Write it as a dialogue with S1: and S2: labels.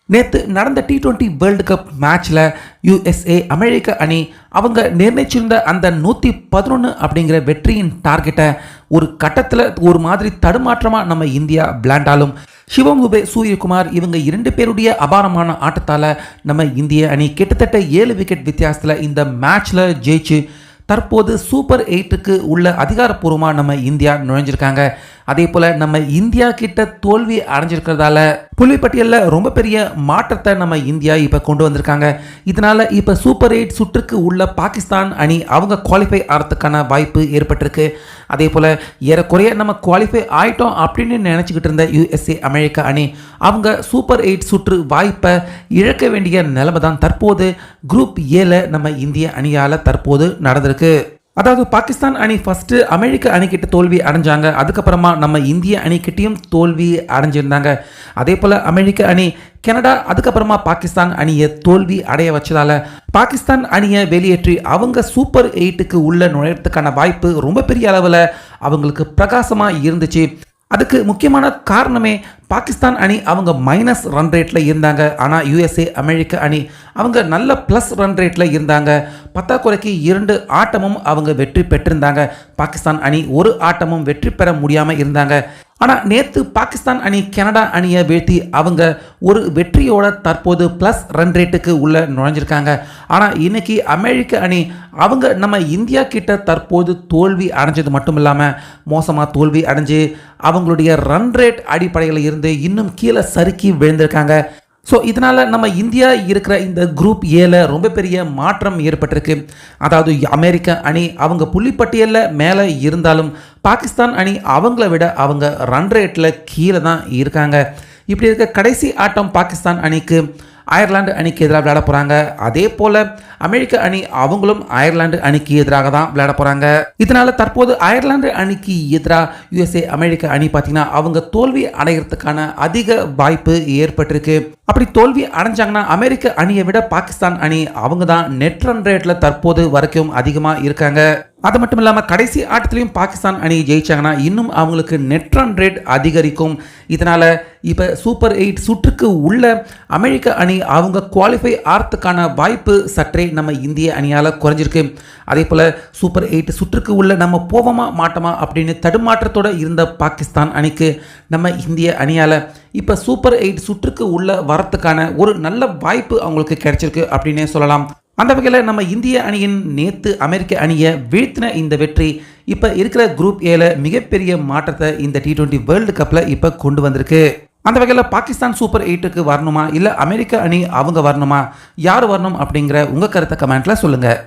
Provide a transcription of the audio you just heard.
S1: நேற்று நடந்த T20 world cup மேட்ச்ல USA அமெரிக்க அணி அவங்க நிர்ணயிச்சிருந்த அந்த 111 அப்படிங்கிற வெற்றியின் டார்கெட்டை ஒரு கட்டத்தில் ஒரு மாதிரி தடுமாற்றமாக நம்ம இந்தியா விளையாண்டாலும் சிவம் துபே, சூரியகுமார் இவங்க 2 பேருடைய அபாரமான ஆட்டத்தால் நம்ம இந்திய அணி கிட்டத்தட்ட 7 விக்கெட் வித்தியாசத்தில் இந்த மேட்ச்ல ஜெயிச்சு தற்போது சூப்பர் 8க்கு உள்ள அதிகாரப்பூர்வமாக நம்ம இந்தியா நுழைஞ்சிருக்காங்க. அதே போல் நம்ம இந்தியா கிட்ட தோல்வி அடைஞ்சிருக்கிறதால புள்ளிப்பட்டியலில் ரொம்ப பெரிய மாற்றத்தை நம்ம இந்தியா இப்போ கொண்டு வந்திருக்காங்க. இதனால இப்போ சூப்பர் 8 சுற்றுக்கு உள்ள பாகிஸ்தான் அணி அவங்க குவாலிஃபை ஆகிறதுக்கான வாய்ப்பு ஏற்பட்டிருக்கு. அதே போல் ஏறக்குறைய நம்ம குவாலிஃபை ஆயிட்டோம் அப்படின்னு நினச்சிக்கிட்டு இருந்த USA அமெரிக்க அணி அவங்க சூப்பர் 8 சுற்று வாய்ப்பை இழக்க வேண்டிய நிலைமை தான் தற்போது குரூப் ஏல நம்ம இந்திய அணியால் தற்போது நடந்திருக்கு. அதாவது பாகிஸ்தான் அணி ஃபர்ஸ்ட் அமெரிக்க அணிக்கிட்ட தோல்வி அடைஞ்சாங்க. அதுக்கப்புறமா நம்ம இந்திய அணிக்கிட்டையும் தோல்வி அடைஞ்சிருந்தாங்க. அதே போல் அமெரிக்க அணி கனடா அதுக்கப்புறமா பாகிஸ்தான் அணியை தோல்வி அடைய வச்சதால பாகிஸ்தான் அணியை வெளியேற்றி அவங்க சூப்பர் 8க்கு உள்ள நுழையறதுக்கான வாய்ப்பு ரொம்ப பெரிய அளவில் அவங்களுக்கு பிரகாசமாக இருந்துச்சு. அதுக்கு முக்கியமான காரணமே பாகிஸ்தான் அணி அவங்க மைனஸ் ரன் ரேட்டில் இருந்தாங்க. ஆனால் USA அமெரிக்க அணி அவங்க நல்ல ப்ளஸ் ரன் ரேட்டில் இருந்தாங்க. பத்தாக்குறைக்கு 2 ஆட்டமும் அவங்க வெற்றி பெற்றிருந்தாங்க. பாகிஸ்தான் அணி ஒரு ஆட்டமும் வெற்றி பெற முடியாமல் இருந்தாங்க. ஆனால் நேற்று பாகிஸ்தான் அணி கனடா அணியை வீழ்த்தி அவங்க ஒரு வெற்றியோட தற்போது ப்ளஸ் ரன் ரேட்டுக்கு உள்ள நுழைஞ்சிருக்காங்க. ஆனால் இன்னைக்கு அமெரிக்க அணி அவங்க நம்ம இந்தியா கிட்ட தற்போது தோல்வி அடைஞ்சது மட்டும் இல்லாமல் மோசமாக தோல்வி அடைஞ்சு அவங்களுடைய ரன் ரேட் அடிப்படையில் இருந்து இன்னும் கீழே சறுக்கி விழுந்திருக்காங்க. ஸோ இதனால் நம்ம இந்தியா இருக்கிற இந்த குரூப் ஏல ரொம்ப பெரிய மாற்றம் ஏற்பட்டிருக்கு. அதாவது அமெரிக்க அணி அவங்க புள்ளிப்பட்டியலில் மேலே இருந்தாலும் பாகிஸ்தான் அணி அவங்கள விட அவங்க ரன் ரேட்டில் கீழே தான் இருக்காங்க. இப்படி இருக்க கடைசி ஆட்டம் பாகிஸ்தான் அணிக்கு அயர்லாந்து அணிக்கு எதிராக விளையாட போகிறாங்க. அதே போல் அமெரிக்க அணி அவங்களும் அயர்லாந்து அணிக்கு எதிராக தான் விளையாட போகிறாங்க. இதனால் தற்போது அயர்லாந்து அணிக்கு எதிராக USA அமெரிக்க அணி பார்த்தீங்கன்னா அவங்க தோல்வி அடைகிறதுக்கான அதிக வாய்ப்பு ஏற்பட்டிருக்கு. அப்படி தோல்வி அடைஞ்சாங்கன்னா அமெரிக்க அணியை விட பாகிஸ்தான் அணி அவங்க தான் நெட் ரன் ரேட்டில் தற்போது வரைக்கும் அதிகமாக இருக்காங்க. அது மட்டும் இல்லாமல் கடைசி ஆட்டத்திலையும் பாகிஸ்தான் அணி ஜெயிச்சாங்கன்னா இன்னும் அவங்களுக்கு நெட் ரன் ரேட் அதிகரிக்கும். இதனால் இப்போ சூப்பர் 8 சுற்றுக்கு உள்ள அமெரிக்க அணி அவங்க குவாலிஃபை ஆகிறதுக்கான வாய்ப்பு சற்றே நம்ம இந்திய அணியால் குறைஞ்சிருக்கு. அதே போல் சூப்பர் 8 சுற்றுக்கு உள்ள நம்ம போவோமா மாட்டோமா அப்படின்னு தடுமாற்றத்தோடு இருந்த பாகிஸ்தான் அணிக்கு நம்ம இந்திய அணியால் இப்போ சூப்பர் 8 சுற்றுக்கு உள்ள வரத்துக்கான ஒரு நல்ல வாய்ப்பு அவங்களுக்கு கிடைச்சிருக்கு அப்படின்னே சொல்லலாம். அந்த வகையில் நம்ம இந்திய அணியின் நேற்று அமெரிக்க அணியை வீழ்த்தின இந்த வெற்றி இப்போ இருக்கிற குரூப் ஏல மிகப்பெரிய மாற்றத்தை இந்த T20 வேர்ல்டு கப்பில் இப்போ கொண்டு வந்திருக்கு. அந்த வகையில் பாகிஸ்தான் சூப்பர் 8க்கு வரணுமா இல்லை அமெரிக்க அணி அவங்க வரணுமா, யார் வரணும் அப்படிங்கிற உங்கள் கருத்தை கமெண்ட்டில் சொல்லுங்கள்.